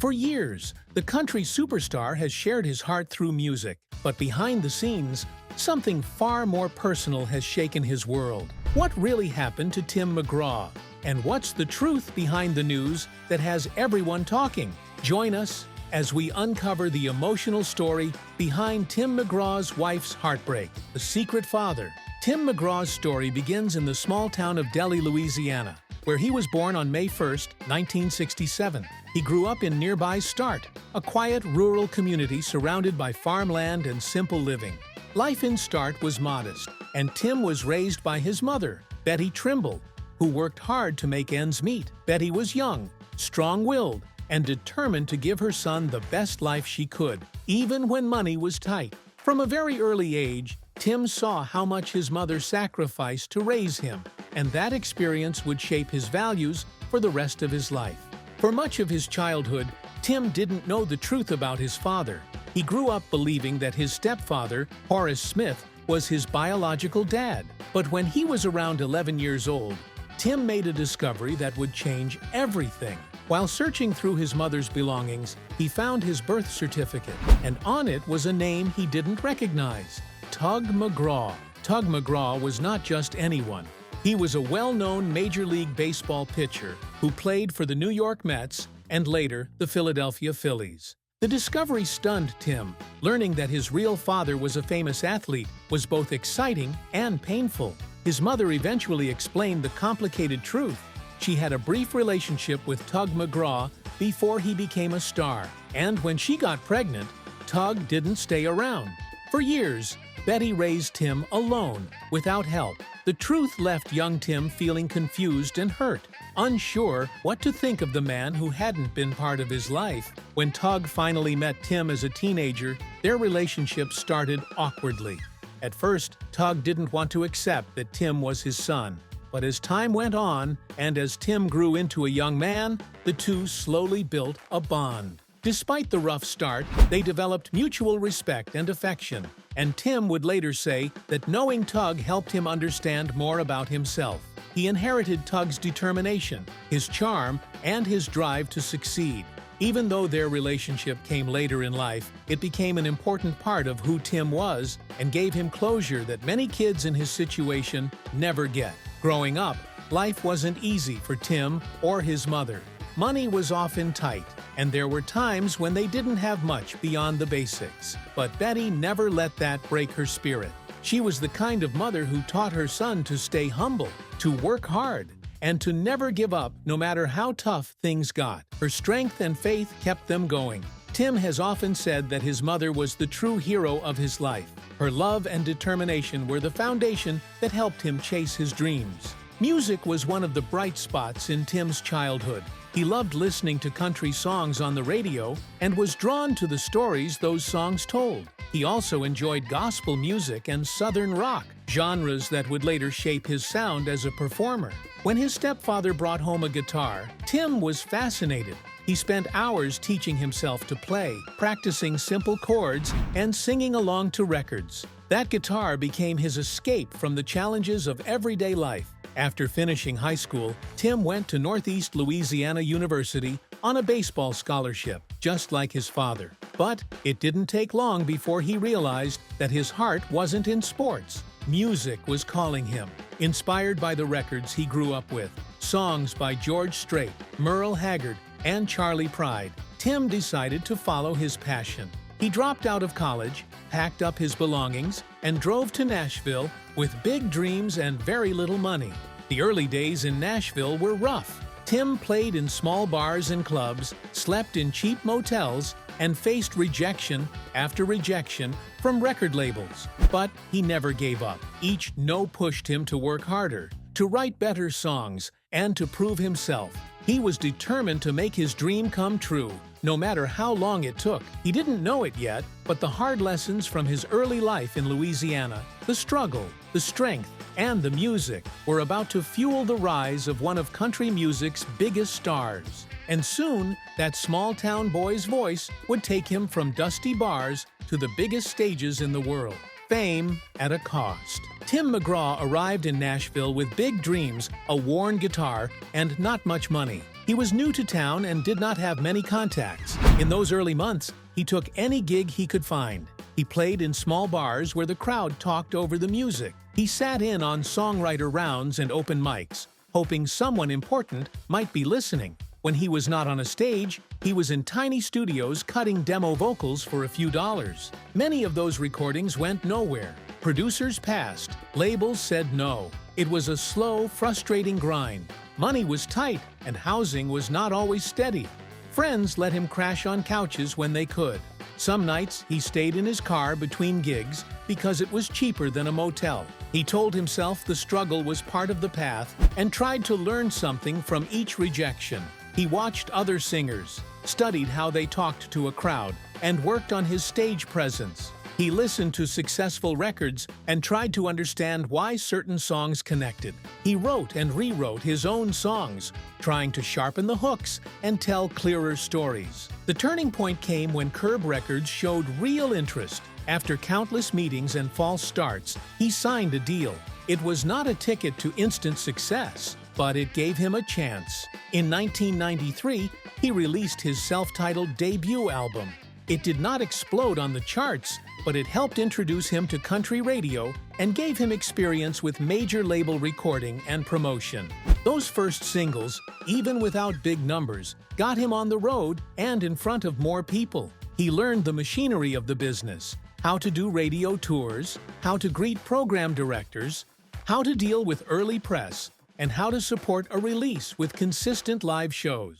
For years, the country superstar has shared his heart through music, but behind the scenes, something far more personal has shaken his world. What really happened to Tim McGraw? And what's the truth behind the news that has everyone talking? Join us as we uncover the emotional story behind Tim McGraw's wife's heartbreak, the secret father. Tim McGraw's story begins in the small town of Delhi, Louisiana, where he was born on May 1, 1967. He grew up in nearby Start, a quiet rural community surrounded by farmland and simple living. Life in Start was modest, and Tim was raised by his mother, Betty Trimble, who worked hard to make ends meet. Betty was young, strong-willed, and determined to give her son the best life she could, even when money was tight. From a very early age, Tim saw how much his mother sacrificed to raise him, and that experience would shape his values for the rest of his life. For much of his childhood, Tim didn't know the truth about his father. He grew up believing that his stepfather, Horace Smith, was his biological dad. But when he was around 11 years old, Tim made a discovery that would change everything. While searching through his mother's belongings, he found his birth certificate, and on it was a name he didn't recognize: Tug McGraw. Tug McGraw was not just anyone. He was a well-known Major League Baseball pitcher who played for the New York Mets and later the Philadelphia Phillies. The discovery stunned Tim. Learning that his real father was a famous athlete was both exciting and painful. His mother eventually explained the complicated truth. She had a brief relationship with Tug McGraw before he became a star, and when she got pregnant, Tug didn't stay around. For years, Betty raised Tim alone, without help. The truth left young Tim feeling confused and hurt, unsure what to think of the man who hadn't been part of his life. When Tug finally met Tim as a teenager, their relationship started awkwardly. At first, Tug didn't want to accept that Tim was his son. But as time went on, and as Tim grew into a young man, the two slowly built a bond. Despite the rough start, they developed mutual respect and affection, and Tim would later say that knowing Tug helped him understand more about himself. He inherited Tug's determination, his charm, and his drive to succeed. Even though their relationship came later in life, it became an important part of who Tim was and gave him closure that many kids in his situation never get. Growing up, life wasn't easy for Tim or his mother. Money was often tight, and there were times when they didn't have much beyond the basics. But Betty never let that break her spirit. She was the kind of mother who taught her son to stay humble, to work hard, and to never give up no matter how tough things got. Her strength and faith kept them going. Tim has often said that his mother was the true hero of his life. Her love and determination were the foundation that helped him chase his dreams. Music was one of the bright spots in Tim's childhood. He loved listening to country songs on the radio and was drawn to the stories those songs told. He also enjoyed gospel music and southern rock, genres that would later shape his sound as a performer. When his stepfather brought home a guitar, Tim was fascinated. He spent hours teaching himself to play, practicing simple chords, and singing along to records. That guitar became his escape from the challenges of everyday life. After finishing high school, Tim went to Northeast Louisiana University on a baseball scholarship, just like his father. But it didn't take long before he realized that his heart wasn't in sports. Music was calling him. Inspired by the records he grew up with, songs by George Strait, Merle Haggard, and Charlie Pride, Tim decided to follow his passion. He dropped out of college, packed up his belongings, and drove to Nashville with big dreams and very little money. The early days in Nashville were rough. Tim played in small bars and clubs, slept in cheap motels, and faced rejection after rejection from record labels. But he never gave up. Each no pushed him to work harder, to write better songs, and to prove himself. He was determined to make his dream come true, no matter how long it took. He didn't know it yet, but the hard lessons from his early life in Louisiana, the struggle, the strength, and the music were about to fuel the rise of one of country music's biggest stars. And soon, that small-town boy's voice would take him from dusty bars to the biggest stages in the world. Fame at a cost. Tim McGraw arrived in Nashville with big dreams, a worn guitar, and not much money. He was new to town and did not have many contacts. In those early months, he took any gig he could find. He played in small bars where the crowd talked over the music. He sat in on songwriter rounds and open mics, hoping someone important might be listening. When he was not on a stage, he was in tiny studios cutting demo vocals for a few dollars. Many of those recordings went nowhere. Producers passed. Labels said no. It was a slow, frustrating grind. Money was tight, and housing was not always steady. Friends let him crash on couches when they could. Some nights, he stayed in his car between gigs because it was cheaper than a motel. He told himself the struggle was part of the path and tried to learn something from each rejection. He watched other singers, studied how they talked to a crowd, and worked on his stage presence. He listened to successful records and tried to understand why certain songs connected. He wrote and rewrote his own songs, trying to sharpen the hooks and tell clearer stories. The turning point came when Curb Records showed real interest. After countless meetings and false starts, he signed a deal. It was not a ticket to instant success, but it gave him a chance. In 1993, he released his self-titled debut album. It did not explode on the charts, but it helped introduce him to country radio and gave him experience with major label recording and promotion. Those first singles, even without big numbers, got him on the road and in front of more people. He learned the machinery of the business, how to do radio tours, how to greet program directors, how to deal with early press, and how to support a release with consistent live shows.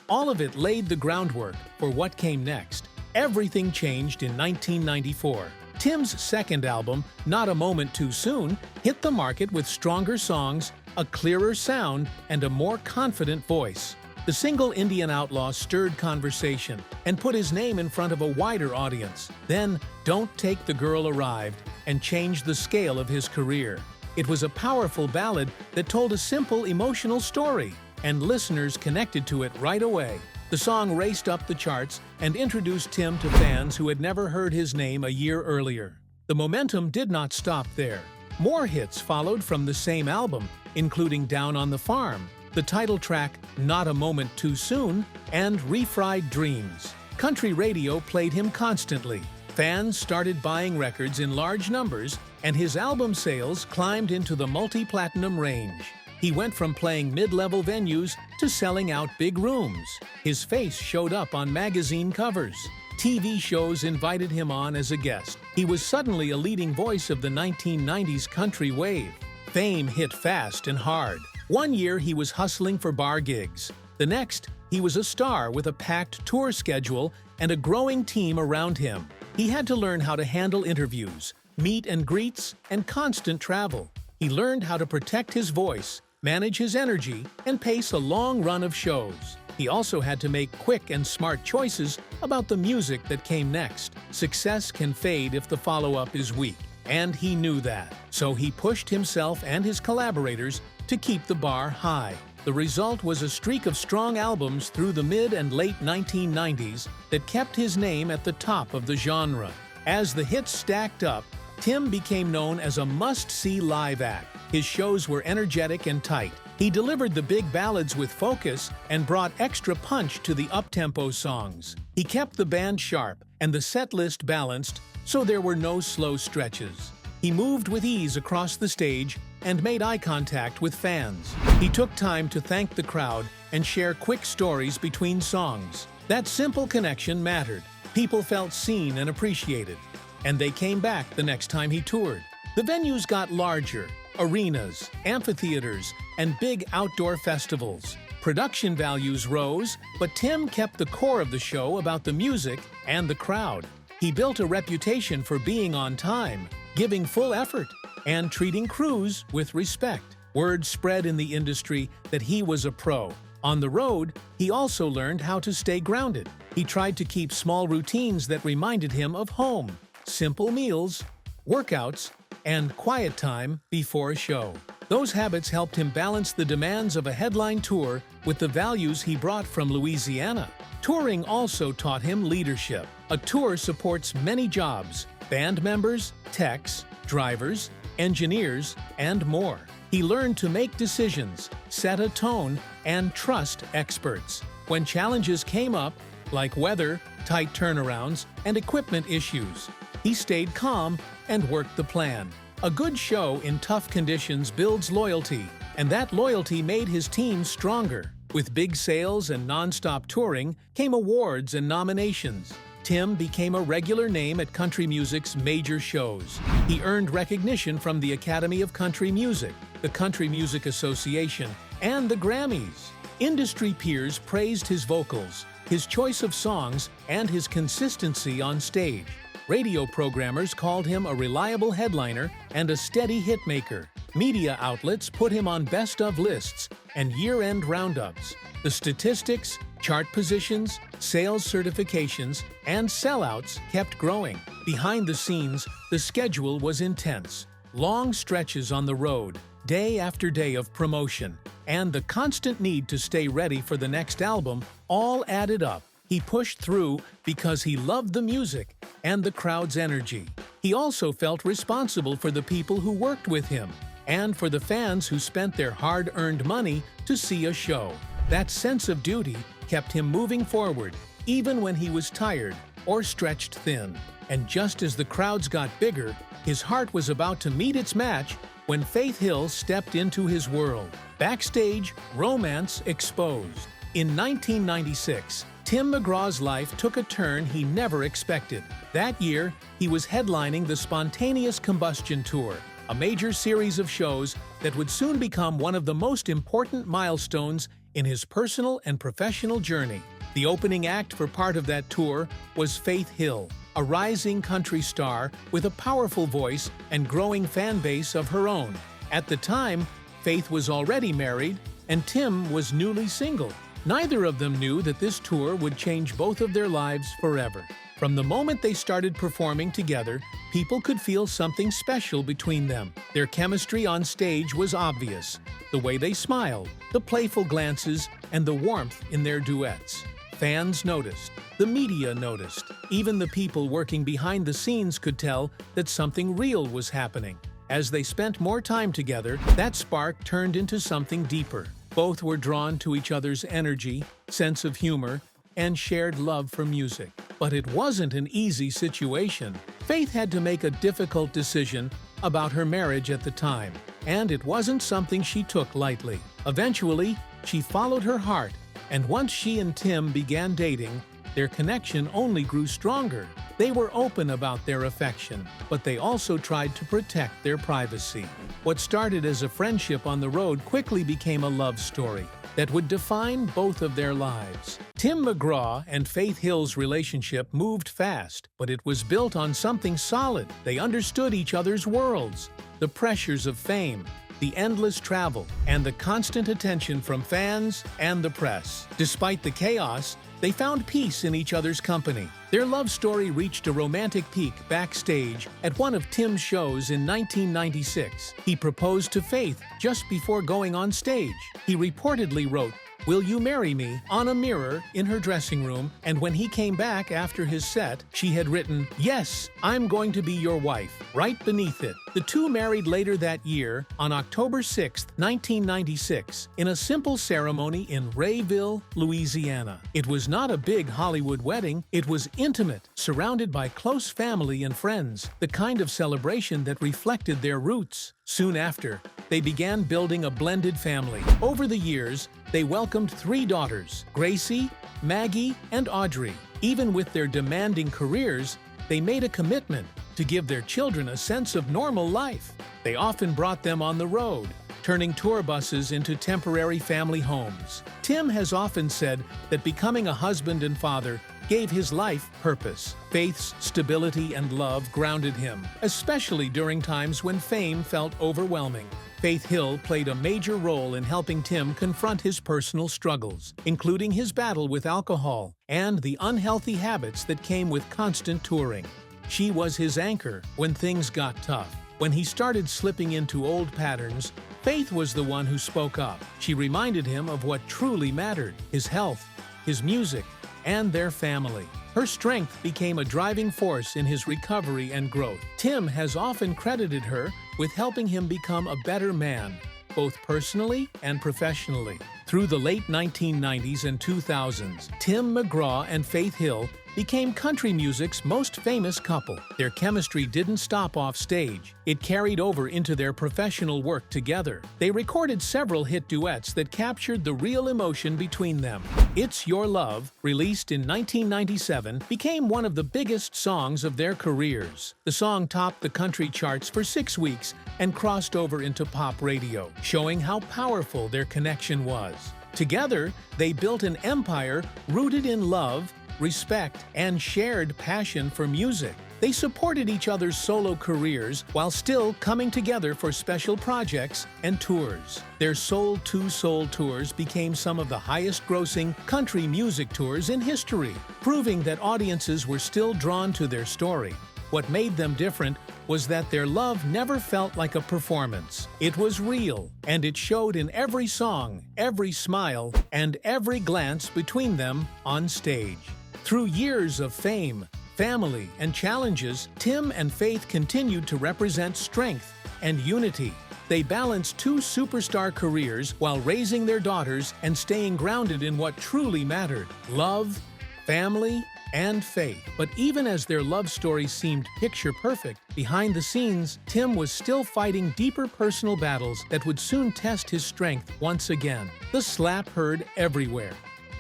All of it laid the groundwork for what came next. Everything changed in 1994. Tim's second album, Not a Moment Too Soon, hit the market with stronger songs, a clearer sound, and a more confident voice. The single Indian Outlaw stirred conversation and put his name in front of a wider audience. Then, Don't Take the Girl arrived and changed the scale of his career. It was a powerful ballad that told a simple, emotional story, and listeners connected to it right away. The song raced up the charts and introduced Tim to fans who had never heard his name a year earlier. The momentum did not stop there. More hits followed from the same album, including Down on the Farm, the title track Not a Moment Too Soon, and Refried Dreams. Country radio played him constantly. Fans started buying records in large numbers, and his album sales climbed into the multi-platinum range. He went from playing mid-level venues to selling out big rooms. His face showed up on magazine covers. TV shows invited him on as a guest. He was suddenly a leading voice of the 1990s country wave. Fame hit fast and hard. One year he was hustling for bar gigs. The next, he was a star with a packed tour schedule and a growing team around him. He had to learn how to handle interviews, meet and greets, and constant travel. He learned how to protect his voice, manage his energy, and pace a long run of shows. He also had to make quick and smart choices about the music that came next. Success can fade if the follow-up is weak, and he knew that. So he pushed himself and his collaborators to keep the bar high. The result was a streak of strong albums through the mid and late 1990s that kept his name at the top of the genre. As the hits stacked up, Tim became known as a must-see live act. His shows were energetic and tight. He delivered the big ballads with focus and brought extra punch to the up-tempo songs. He kept the band sharp and the set list balanced, so there were no slow stretches. He moved with ease across the stage and made eye contact with fans. He took time to thank the crowd and share quick stories between songs. That simple connection mattered. People felt seen and appreciated, and they came back the next time he toured. The venues got larger. Arenas, amphitheaters, and big outdoor festivals. Production values rose, but Tim kept the core of the show about the music and the crowd. He built a reputation for being on time, giving full effort, and treating crews with respect. Word spread in the industry that he was a pro. On the road, he also learned how to stay grounded. He tried to keep small routines that reminded him of home, simple meals, workouts, and quiet time before a show. Those habits helped him balance the demands of a headline tour with the values he brought from Louisiana. Touring also taught him leadership. A tour supports many jobs: band members, techs, drivers, engineers, and more. He learned to make decisions, set a tone, and trust experts. When challenges came up, like weather, tight turnarounds, and equipment issues, he stayed calm and worked the plan. A good show in tough conditions builds loyalty, and that loyalty made his team stronger. With big sales and non-stop touring came awards and nominations. Tim became a regular name at country music's major shows. He earned recognition from the Academy of Country Music, the Country Music Association, and the Grammys. Industry peers praised his vocals, his choice of songs, and his consistency on stage. Radio programmers called him a reliable headliner and a steady hitmaker. Media outlets put him on best-of lists and year-end roundups. The statistics, chart positions, sales certifications, and sellouts kept growing. Behind the scenes, the schedule was intense. Long stretches on the road, day after day of promotion, and the constant need to stay ready for the next album all added up. He pushed through because he loved the music and the crowd's energy. He also felt responsible for the people who worked with him and for the fans who spent their hard-earned money to see a show. That sense of duty kept him moving forward, even when he was tired or stretched thin. And just as the crowds got bigger, his heart was about to meet its match when Faith Hill stepped into his world. Backstage, romance exposed. In 1996, Tim McGraw's life took a turn he never expected. That year, he was headlining the Spontaneous Combustion Tour, a major series of shows that would soon become one of the most important milestones in his personal and professional journey. The opening act for part of that tour was Faith Hill, a rising country star with a powerful voice and growing fan base of her own. At the time, Faith was already married and Tim was newly single. Neither of them knew that this tour would change both of their lives forever. From the moment they started performing together, people could feel something special between them. Their chemistry on stage was obvious. The way they smiled, the playful glances, and the warmth in their duets. Fans noticed. The media noticed. Even the people working behind the scenes could tell that something real was happening. As they spent more time together, that spark turned into something deeper. Both were drawn to each other's energy, sense of humor, and shared love for music. But it wasn't an easy situation. Faith had to make a difficult decision about her marriage at the time, and it wasn't something she took lightly. Eventually, she followed her heart, and once she and Tim began dating, their connection only grew stronger. They were open about their affection, but they also tried to protect their privacy. What started as a friendship on the road quickly became a love story that would define both of their lives. Tim McGraw and Faith Hill's relationship moved fast, but it was built on something solid. They understood each other's worlds, the pressures of fame, the endless travel, and the constant attention from fans and the press. Despite the chaos, they found peace in each other's company. Their love story reached a romantic peak backstage at one of Tim's shows in 1996. He proposed to Faith just before going on stage. He reportedly wrote, "Will you marry me?" on a mirror in her dressing room, and when he came back after his set, she had written, "Yes, I'm going to be your wife," right beneath it. The two married later that year, on October 6, 1996, in a simple ceremony in Rayville, Louisiana. It was not a big Hollywood wedding, it was intimate, surrounded by close family and friends, the kind of celebration that reflected their roots. Soon after, they began building a blended family. Over the years, they welcomed 3 daughters, Gracie, Maggie, and Audrey. Even with their demanding careers, they made a commitment to give their children a sense of normal life. They often brought them on the road, turning tour buses into temporary family homes. Tim has often said that becoming a husband and father gave his life purpose. Faith's stability and love grounded him, especially during times when fame felt overwhelming. Faith Hill played a major role in helping Tim confront his personal struggles, including his battle with alcohol and the unhealthy habits that came with constant touring. She was his anchor when things got tough. When he started slipping into old patterns, Faith was the one who spoke up. She reminded him of what truly mattered: his health, his music, and their family. Her strength became a driving force in his recovery and growth. Tim has often credited her with helping him become a better man, both personally and professionally. Through the late 1990s and 2000s, Tim McGraw and Faith Hill became country music's most famous couple. Their chemistry didn't stop off stage. It carried over into their professional work together. They recorded several hit duets that captured the real emotion between them. It's Your Love, released in 1997, became one of the biggest songs of their careers. The song topped the country charts for 6 weeks and crossed over into pop radio, showing how powerful their connection was. Together, they built an empire rooted in love, respect, and shared passion for music. They supported each other's solo careers while still coming together for special projects and tours. Their Soul to Soul tours became some of the highest-grossing country music tours in history, proving that audiences were still drawn to their story. What made them different was that their love never felt like a performance. It was real, and it showed in every song, every smile, and every glance between them on stage. Through years of fame, family, and challenges, Tim and Faith continued to represent strength and unity. They balanced 2 superstar careers while raising their daughters and staying grounded in what truly mattered: love, family, and faith. But even as their love story seemed picture-perfect, behind the scenes, Tim was still fighting deeper personal battles that would soon test his strength once again. The slap heard everywhere.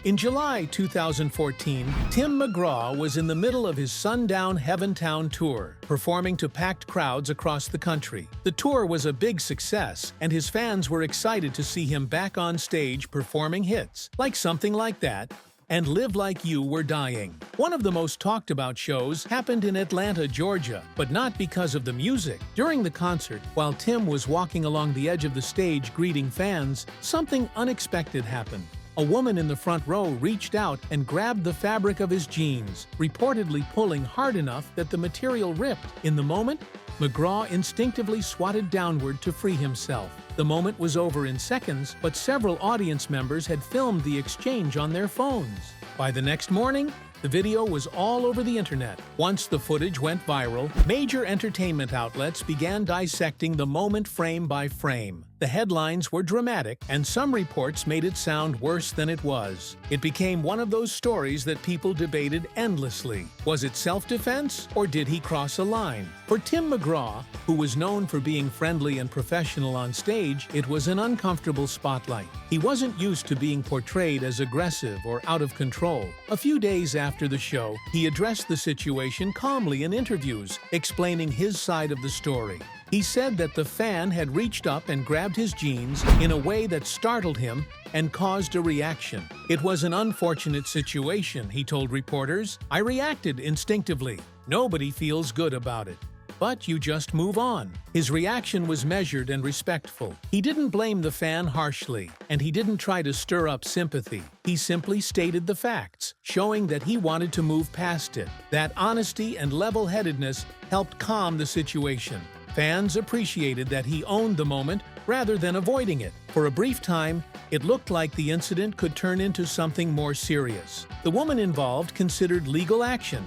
In July 2014, Tim McGraw was in the middle of his Sundown Heaventown tour, performing to packed crowds across the country. The tour was a big success, and his fans were excited to see him back on stage performing hits like Something Like That and Live Like You Were Dying. One of the most talked about shows happened in Atlanta, Georgia, but not because of the music. During the concert, while Tim was walking along the edge of the stage greeting fans, something unexpected happened. A woman in the front row reached out and grabbed the fabric of his jeans, reportedly pulling hard enough that the material ripped. In the moment, McGraw instinctively swatted downward to free himself. The moment was over in seconds, but several audience members had filmed the exchange on their phones. By the next morning, the video was all over the internet. Once the footage went viral, major entertainment outlets began dissecting the moment frame by frame. The headlines were dramatic, and some reports made it sound worse than it was. It became one of those stories that people debated endlessly. Was it self-defense, or did he cross a line? For Tim McGraw, who was known for being friendly and professional on stage, it was an uncomfortable spotlight. He wasn't used to being portrayed as aggressive or out of control. A few days after the show, he addressed the situation calmly in interviews, explaining his side of the story. He said that the fan had reached up and grabbed his jeans in a way that startled him and caused a reaction. It was an unfortunate situation, he told reporters. I reacted instinctively. Nobody feels good about it. But you just move on. His reaction was measured and respectful. He didn't blame the fan harshly, and he didn't try to stir up sympathy. He simply stated the facts, showing that he wanted to move past it. That honesty and level-headedness helped calm the situation. Fans appreciated that he owned the moment rather than avoiding it. For a brief time, it looked like the incident could turn into something more serious. The woman involved considered legal action,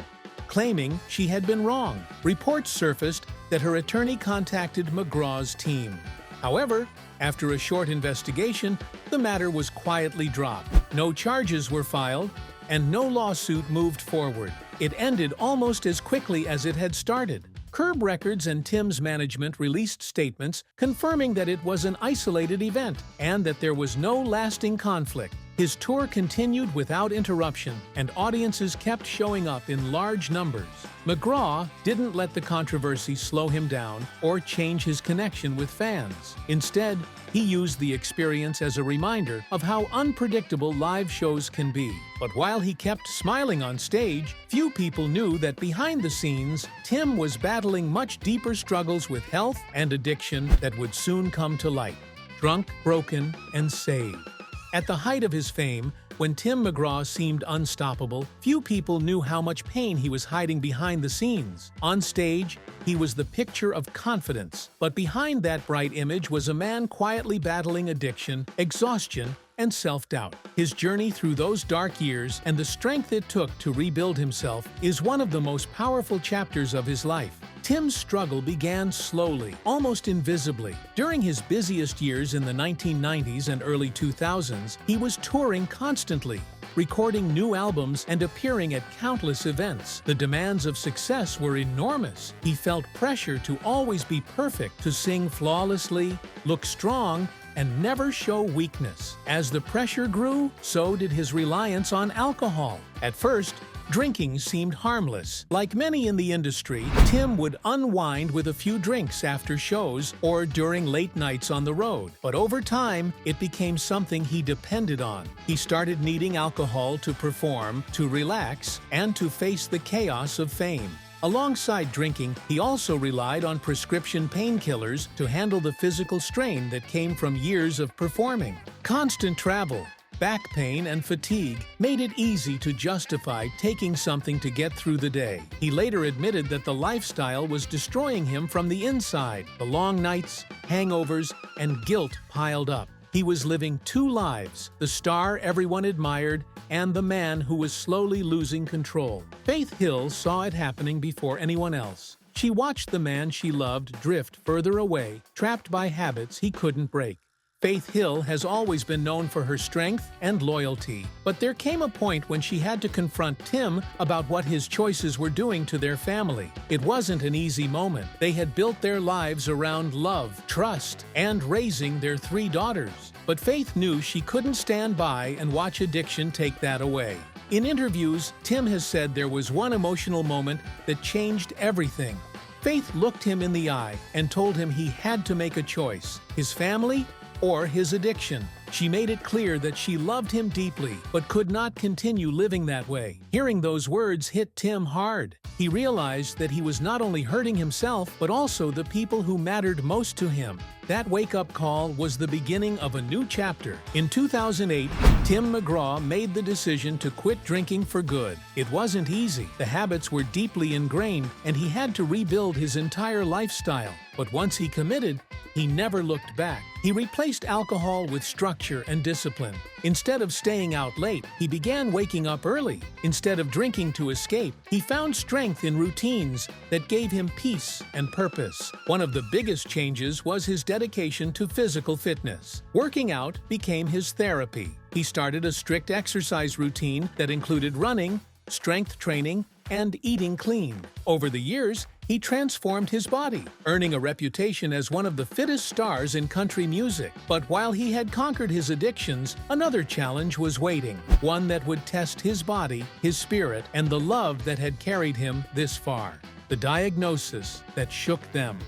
claiming she had been wrong. Reports surfaced that her attorney contacted McGraw's team. However, after a short investigation, the matter was quietly dropped. No charges were filed, and no lawsuit moved forward. It ended almost as quickly as it had started. Curb Records and Tim's management released statements confirming that it was an isolated event and that there was no lasting conflict. His tour continued without interruption, and audiences kept showing up in large numbers. McGraw didn't let the controversy slow him down or change his connection with fans. Instead, he used the experience as a reminder of how unpredictable live shows can be. But while he kept smiling on stage, few people knew that behind the scenes, Tim was battling much deeper struggles with health and addiction that would soon come to light. Drunk, broken, and saved. At the height of his fame, when Tim McGraw seemed unstoppable, few people knew how much pain he was hiding behind the scenes. On stage, he was the picture of confidence, but behind that bright image was a man quietly battling addiction, exhaustion, and self-doubt. His journey through those dark years and the strength it took to rebuild himself is one of the most powerful chapters of his life. Tim's struggle began slowly, almost invisibly. During his busiest years in the 1990s and early 2000s, he was touring constantly, recording new albums and appearing at countless events. The demands of success were enormous. He felt pressure to always be perfect, to sing flawlessly, look strong, and never show weakness. As the pressure grew, so did his reliance on alcohol. At first, drinking seemed harmless. Like many in the industry, Tim would unwind with a few drinks after shows or during late nights on the road. But over time, it became something he depended on. He started needing alcohol to perform, to relax, and to face the chaos of fame. Alongside drinking, he also relied on prescription painkillers to handle the physical strain that came from years of performing. Constant travel, back pain, and fatigue made it easy to justify taking something to get through the day. He later admitted that the lifestyle was destroying him from the inside. The long nights, hangovers, and guilt piled up. He was living two lives, the star everyone admired and the man who was slowly losing control. Faith Hill saw it happening before anyone else. She watched the man she loved drift further away, trapped by habits he couldn't break. Faith Hill has always been known for her strength and loyalty, but there came a point when she had to confront Tim about what his choices were doing to their family. It wasn't an easy moment. They had built their lives around love, trust, and raising their 3 daughters. But Faith knew she couldn't stand by and watch addiction take that away. In interviews, Tim has said there was one emotional moment that changed everything. Faith looked him in the eye and told him he had to make a choice: his family or his addiction. She made it clear that she loved him deeply, but could not continue living that way. Hearing those words hit Tim hard. He realized that he was not only hurting himself, but also the people who mattered most to him. That wake-up call was the beginning of a new chapter. In 2008, Tim McGraw made the decision to quit drinking for good. It wasn't easy. The habits were deeply ingrained, and he had to rebuild his entire lifestyle. But once he committed, he never looked back. He replaced alcohol with structure and discipline. Instead of staying out late, he began waking up early. Instead of drinking to escape, he found strength in routines that gave him peace and purpose. One of the biggest changes was his dedication to physical fitness. Working out became his therapy. He started a strict exercise routine that included running, strength training, and eating clean. Over the years, he transformed his body, earning a reputation as one of the fittest stars in country music. But while he had conquered his addictions, another challenge was waiting, one that would test his body, his spirit, and the love that had carried him this far. The diagnosis that shook them.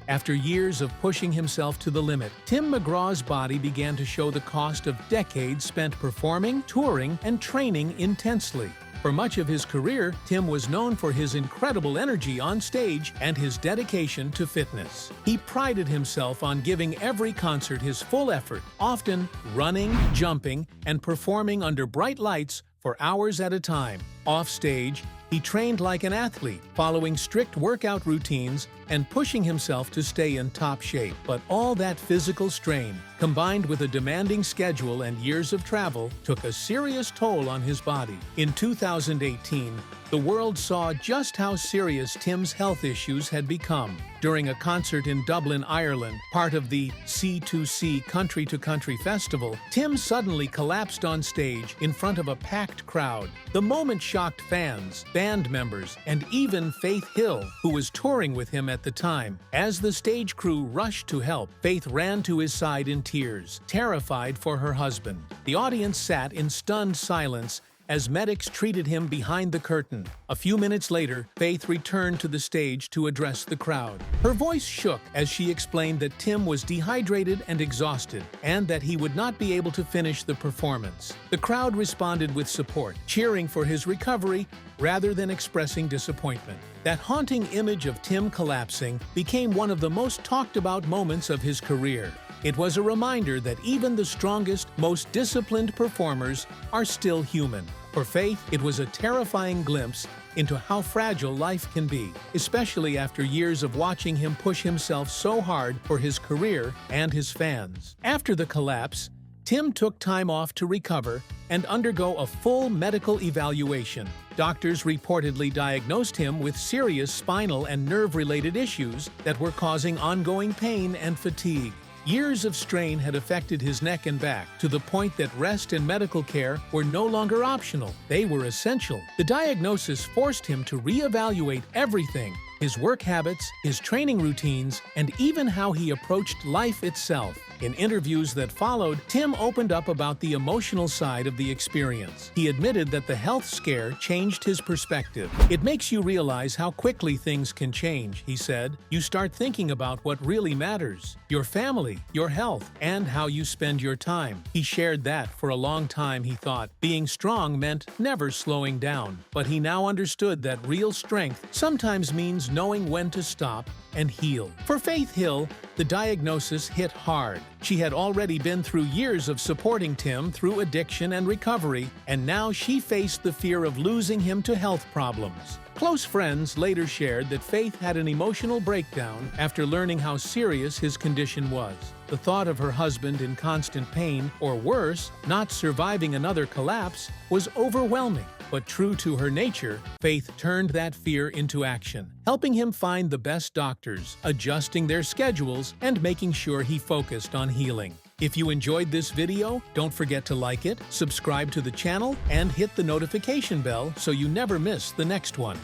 After years of pushing himself to the limit, Tim McGraw's body began to show the cost of decades spent performing, touring, and training intensely. For much of his career, Tim was known for his incredible energy on stage and his dedication to fitness. He prided himself on giving every concert his full effort, often running, jumping, and performing under bright lights for hours at a time. Off stage, he trained like an athlete, following strict workout routines and pushing himself to stay in top shape. But all that physical strain, combined with a demanding schedule and years of travel, took a serious toll on his body. In 2018, the world saw just how serious Tim's health issues had become. During a concert in Dublin, Ireland, part of the C2C Country to Country Festival, Tim suddenly collapsed on stage in front of a packed crowd. The moment shocked fans, band members, and even Faith Hill, who was touring with him at the time. As the stage crew rushed to help, Faith ran to his side in tears, terrified for her husband. The audience sat in stunned silence as medics treated him behind the curtain. A few minutes later, Faith returned to the stage to address the crowd. Her voice shook as she explained that Tim was dehydrated and exhausted, and that he would not be able to finish the performance. The crowd responded with support, cheering for his recovery rather than expressing disappointment. That haunting image of Tim collapsing became one of the most talked about moments of his career. It was a reminder that even the strongest, most disciplined performers are still human. For Faith, it was a terrifying glimpse into how fragile life can be, especially after years of watching him push himself so hard for his career and his fans. After the collapse, Tim took time off to recover and undergo a full medical evaluation. Doctors reportedly diagnosed him with serious spinal and nerve-related issues that were causing ongoing pain and fatigue. Years of strain had affected his neck and back to the point that rest and medical care were no longer optional. They were essential. The diagnosis forced him to reevaluate everything: his work habits, his training routines, and even how he approached life itself. In interviews that followed, Tim opened up about the emotional side of the experience. He admitted that the health scare changed his perspective. "It makes you realize how quickly things can change," he said. "You start thinking about what really matters: your family, your health, and how you spend your time." He shared that for a long time he thought being strong meant never slowing down. But he now understood that real strength sometimes means knowing when to stop and heal. For Faith Hill, the diagnosis hit hard. She had already been through years of supporting Tim through addiction and recovery, and now she faced the fear of losing him to health problems. Close friends later shared that Faith had an emotional breakdown after learning how serious his condition was. The thought of her husband in constant pain, or worse, not surviving another collapse, was overwhelming. But true to her nature, Faith turned that fear into action, helping him find the best doctors, adjusting their schedules, and making sure he focused on healing. If you enjoyed this video, don't forget to like it, subscribe to the channel, and hit the notification bell so you never miss the next one.